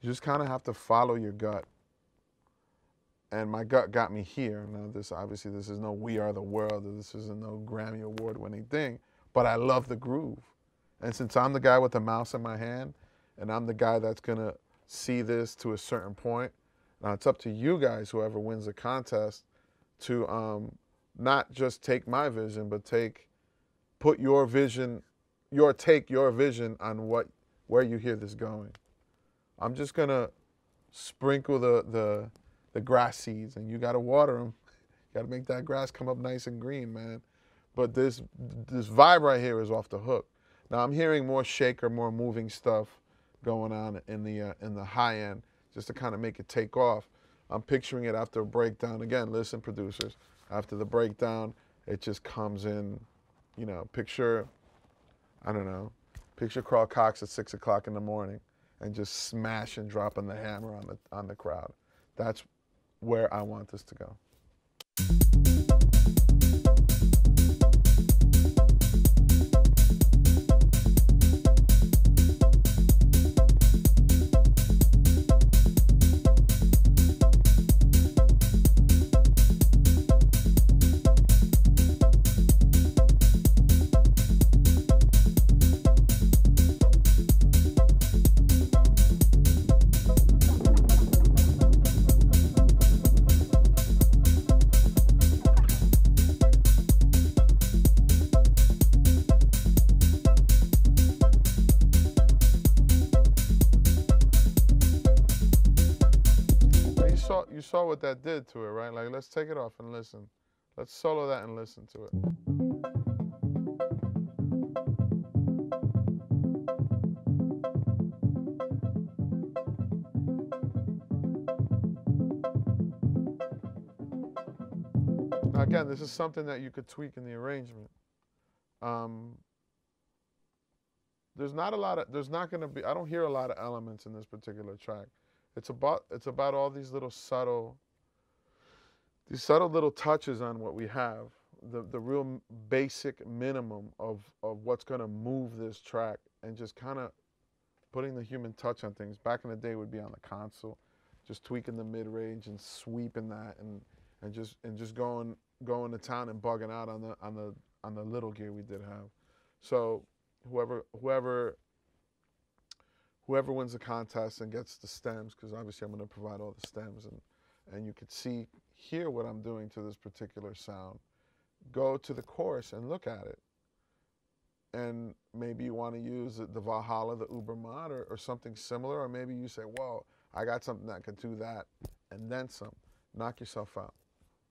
You just kind of have to follow your gut. And my gut got me here. Now, this obviously, this is no We Are the World, or this isn't no Grammy Award winning thing, but I love the groove. And since I'm the guy with the mouse in my hand, and I'm the guy that's gonna see this to a certain point, now it's up to you guys, whoever wins the contest, to not just take my vision, but put your vision, your vision on where you hear this going. I'm just gonna sprinkle the grass seeds, and you gotta water them. You gotta make that grass come up nice and green, man. But this vibe right here is off the hook. Now I'm hearing more shaker, more moving stuff going on in the high end, just to kind of make it take off. I'm picturing it after a breakdown. Again, listen, producers, after the breakdown, it just comes in, you know, picture, I don't know, picture Carl Cox at 6 o'clock in the morning and just smashing, dropping the hammer on the crowd. That's where I want this to go. You saw what that did to it, right? Like, let's take it off and listen. Let's solo that and listen to it. Now, again, this is something that you could tweak in the arrangement. There's not going to be, I don't hear a lot of elements in this particular track. It's about all these subtle little touches on what we have, the real basic minimum of what's going to move this track, and just kind of putting the human touch on things. Back in the day, it would be on the console, just tweaking the mid range and sweeping that, and just going to town and bugging out on the little gear we did have. So whoever wins the contest and gets the stems, because obviously I'm going to provide all the stems, and you could hear what I'm doing to this particular sound. Go to the chorus and look at it. And maybe you want to use the Valhalla, the Uber mod, or something similar, or maybe you say, whoa, I got something that could do that, and then some. Knock yourself out.